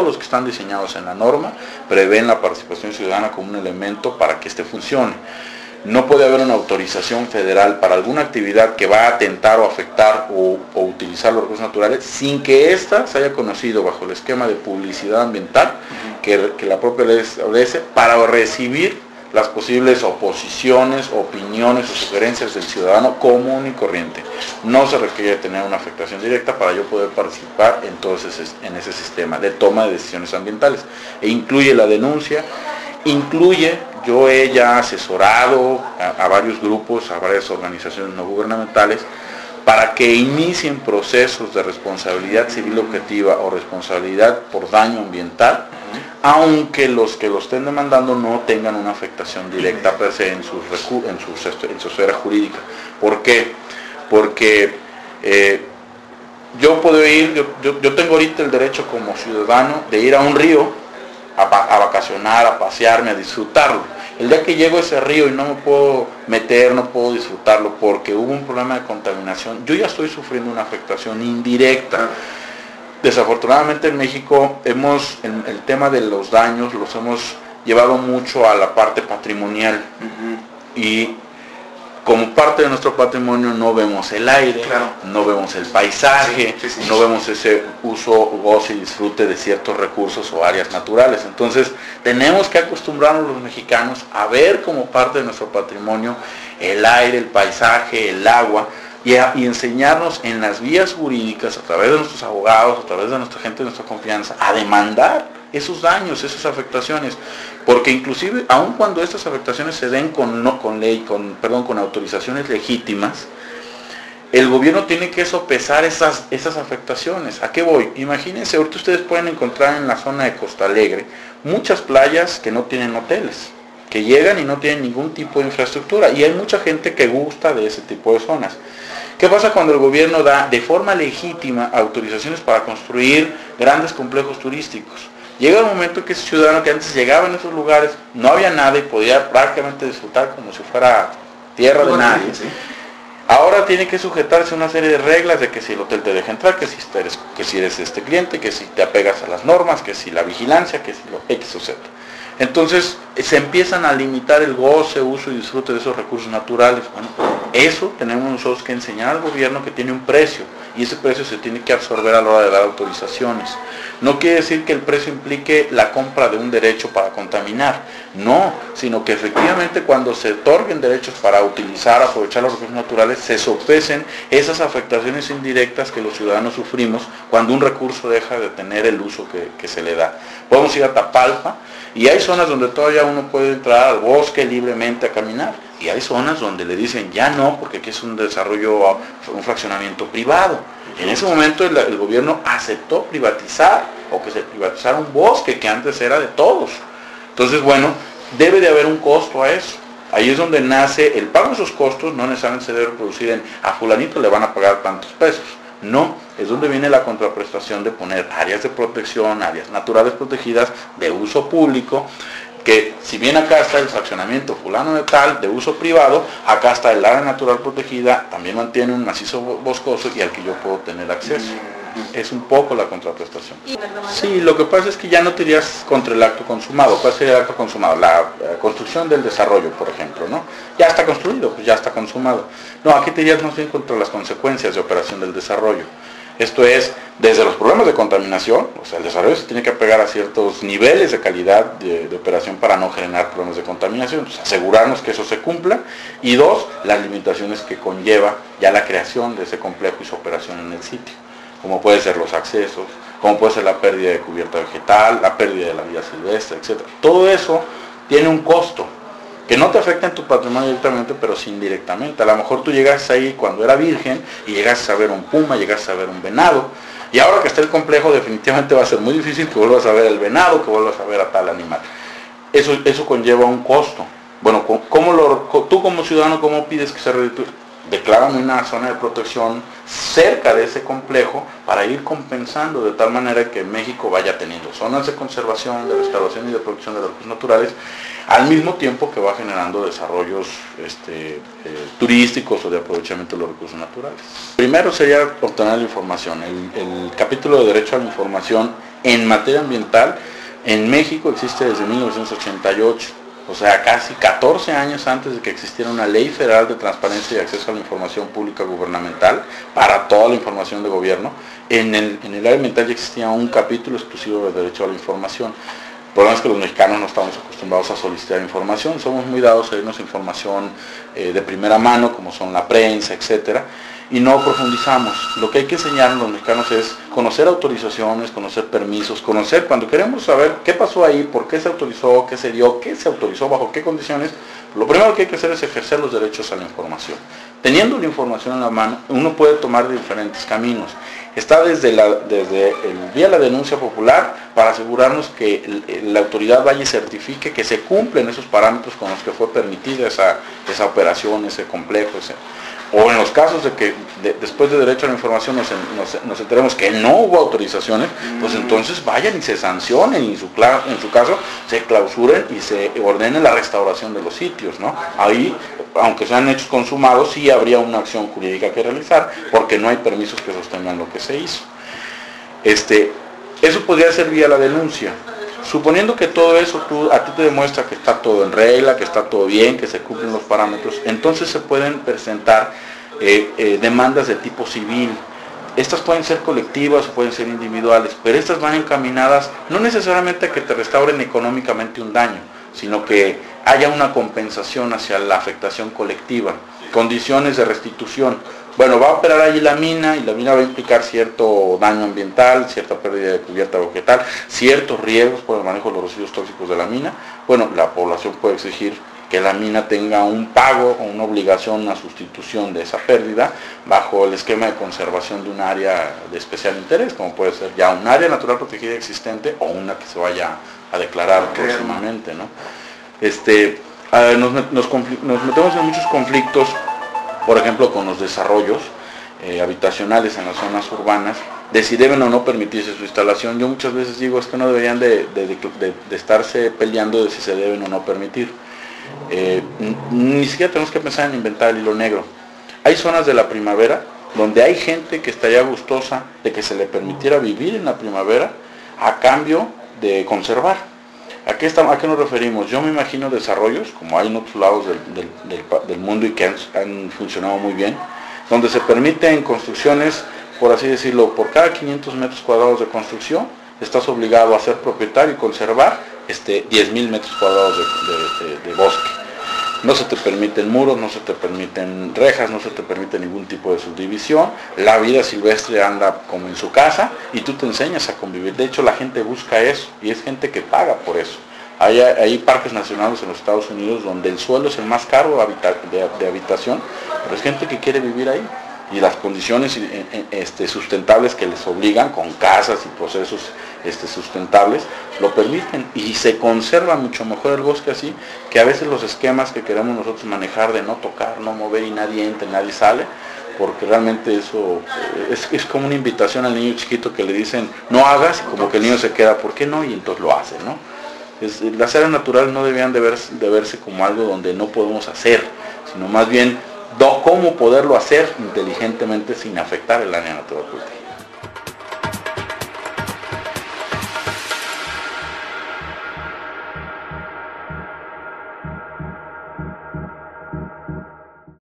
los que están diseñados en la norma prevén la participación ciudadana como un elemento para que funcione. No puede haber una autorización federal para alguna actividad que va a atentar o afectar o utilizar los recursos naturales sin que ésta se haya conocido bajo el esquema de publicidad ambiental que la propia ley establece para recibir las posibles oposiciones, opiniones o sugerencias del ciudadano común y corriente. No se requiere tener una afectación directa para yo poder participar en ese sistema de toma de decisiones ambientales. E incluye la denuncia, yo he ya asesorado a varios grupos, a varias organizaciones no gubernamentales, para que inicien procesos de responsabilidad civil objetiva o responsabilidad por daño ambiental, aunque los que lo estén demandando no tengan una afectación directa per se en su esfera jurídica. ¿Por qué? Porque yo puedo ir, yo tengo ahorita el derecho como ciudadano de ir a un río a vacacionar, a pasearme, a disfrutarlo. El día que llego a ese río y no me puedo meter, no puedo disfrutarlo porque hubo un problema de contaminación, yo ya estoy sufriendo una afectación indirecta. Desafortunadamente en México el tema de los daños los hemos llevado mucho a la parte patrimonial y como parte de nuestro patrimonio no vemos el aire, no vemos el paisaje, no vemos ese uso, goce y disfrute de ciertos recursos o áreas naturales. Entonces tenemos que acostumbrarnos los mexicanos a ver como parte de nuestro patrimonio el aire, el paisaje, el agua y enseñarnos en las vías jurídicas a través de nuestros abogados, a través de nuestra gente de nuestra confianza, a demandar esos daños, esas afectaciones, porque inclusive aun cuando estas afectaciones se den con autorizaciones legítimas, el gobierno tiene que sopesar esas afectaciones. ¿A qué voy? Imagínense, ahorita ustedes pueden encontrar en la zona de Costa Alegre muchas playas que no tienen hoteles, que llegan y no tienen ningún tipo de infraestructura, y hay mucha gente que gusta de ese tipo de zonas. ¿Qué pasa cuando el gobierno da de forma legítima autorizaciones para construir grandes complejos turísticos? Llega un momento que ese ciudadano que antes llegaba en esos lugares, no había nada y podía prácticamente disfrutar como si fuera tierra de nadie. Ahora tiene que sujetarse a una serie de reglas de que si el hotel te deja entrar, que si eres cliente, que si te apegas a las normas, que si la vigilancia, que si lo X o Z. Entonces se empiezan a limitar el goce, uso y disfrute de esos recursos naturales. Bueno, eso tenemos nosotros que enseñar al gobierno que tiene un precio y ese precio se tiene que absorber a la hora de dar autorizaciones. No quiere decir que el precio implique la compra de un derecho para contaminar, no, sino que efectivamente cuando se otorguen derechos para utilizar, aprovechar los recursos naturales, se sopesen esas afectaciones indirectas que los ciudadanos sufrimos cuando un recurso deja de tener el uso que se le da. Podemos ir a Tapalpa y hay zonas donde todavía uno puede entrar al bosque libremente a caminar y hay zonas donde le dicen ya no, porque aquí es un desarrollo, un fraccionamiento privado. En ese momento el gobierno aceptó privatizar o que se privatizara un bosque que antes era de todos. Entonces, bueno, debe de haber un costo a eso. Ahí es donde nace el pago de esos costos, no necesariamente se debe reproducir en a fulanito le van a pagar tantos pesos. No, es donde viene la contraprestación de poner áreas de protección, áreas naturales protegidas de uso público, que si bien acá está el fraccionamiento fulano de tal, de uso privado, acá está el área natural protegida, también mantiene un macizo boscoso y al que yo puedo tener acceso. Es un poco la contraprestación. Sí, lo que pasa es que ya no te irías contra el acto consumado. ¿Cuál sería el acto consumado? La construcción del desarrollo, por ejemplo, ¿no? Ya está construido, pues ya está consumado. No, aquí te irías más bien contra las consecuencias de operación del desarrollo. Esto es, desde los problemas de contaminación, o sea, el desarrollo se tiene que apegar a ciertos niveles de calidad de operación para no generar problemas de contaminación, entonces, asegurarnos que eso se cumpla, y dos, las limitaciones que conlleva ya la creación de ese complejo y su operación en el sitio, como pueden ser los accesos, como puede ser la pérdida de cubierta vegetal, la pérdida de la vida silvestre, etc. Todo eso tiene un costo, que no te afecta en tu patrimonio directamente, pero sí indirectamente. A lo mejor tú llegas ahí cuando era virgen y llegas a ver un puma, llegas a ver un venado, y ahora que está el complejo definitivamente va a ser muy difícil que vuelvas a ver el venado, que vuelvas a ver a tal animal. Eso conlleva un costo. Bueno, tú como ciudadano, ¿cómo pides que se reditúe? declárame una zona de protección cerca de ese complejo para ir compensando de tal manera que México vaya teniendo zonas de conservación, de restauración y de protección de los recursos naturales, al mismo tiempo que va generando desarrollos turísticos o de aprovechamiento de los recursos naturales. Primero sería obtener la información. El capítulo de derecho a la información en materia ambiental en México existe desde 1988. O sea, casi 14 años antes de que existiera una ley federal de transparencia y acceso a la información pública gubernamental para toda la información de gobierno, en el área ambiental ya existía un capítulo exclusivo de derecho a la información. El problema es que los mexicanos no estamos acostumbrados a solicitar información, somos muy dados a irnos información de primera mano, como son la prensa, etcétera, y no profundizamos. Lo que hay que enseñar a los mexicanos es conocer autorizaciones, conocer permisos, conocer cuando queremos saber qué pasó ahí, por qué se autorizó, qué se dio, qué se autorizó, bajo qué condiciones. Lo primero que hay que hacer es ejercer los derechos a la información. Teniendo la información en la mano, uno puede tomar diferentes caminos. Está desde el vía la denuncia popular para asegurarnos que la autoridad vaya y certifique que se cumplen esos parámetros con los que fue permitida esa operación, ese complejo, o en los casos de que después de derecho a la información nos enteremos que no hubo autorizaciones, pues entonces vayan y se sancionen y en su caso se clausuren y se ordene la restauración de los sitios, ¿no? Ahí, aunque sean hechos consumados, sí habría una acción jurídica que realizar porque no hay permisos que sostengan lo que se hizo. Eso podría ser vía la denuncia. Suponiendo que todo eso a ti te demuestra que está todo en regla, que está todo bien, que se cumplen los parámetros, entonces se pueden presentar demandas de tipo civil. Estas pueden ser colectivas o pueden ser individuales, pero estas van encaminadas no necesariamente a que te restauren económicamente un daño, sino que haya una compensación hacia la afectación colectiva, condiciones de restitución. Bueno, va a operar allí la mina y la mina va a implicar cierto daño ambiental, cierta pérdida de cubierta vegetal, ciertos riesgos por el manejo de los residuos tóxicos de la mina. Bueno, la población puede exigir que la mina tenga un pago o una obligación, una sustitución de esa pérdida bajo el esquema de conservación de un área de especial interés, como puede ser ya un área natural protegida existente o una que se vaya a declarar próximamente, ¿no? Nos metemos en muchos conflictos, por ejemplo, con los desarrollos habitacionales en las zonas urbanas, de si deben o no permitirse su instalación. Yo muchas veces digo, es que no deberían de estarse peleando de si se deben o no permitir. Ni siquiera tenemos que pensar en inventar el hilo negro. Hay zonas de la primavera donde hay gente que estaría gustosa de que se le permitiera vivir en la primavera a cambio de conservar. ¿A qué nos referimos? Yo me imagino desarrollos, como hay en otros lados del mundo y que han funcionado muy bien, donde se permiten construcciones, por así decirlo, por cada 500 metros cuadrados de construcción, estás obligado a ser propietario y conservar 10.000 metros cuadrados de bosque. No se te permiten muros, no se te permiten rejas, no se te permite ningún tipo de subdivisión. La vida silvestre anda como en su casa y tú te enseñas a convivir. De hecho, la gente busca eso y es gente que paga por eso. Hay parques nacionales en los Estados Unidos donde el suelo es el más caro de habitación, pero es gente que quiere vivir ahí. Y las condiciones sustentables que les obligan, con casas y procesos sustentables, lo permiten y se conserva mucho mejor el bosque así, que a veces los esquemas que queremos nosotros manejar de no tocar, no mover y nadie entra, nadie sale, porque realmente eso es como una invitación al niño chiquito que le dicen no hagas, y como que el niño se queda, ¿por qué no? Y entonces lo hace, ¿no? Las áreas naturales no debían de verse como algo donde no podemos hacer, sino más bien cómo poderlo hacer inteligentemente sin afectar el área natural.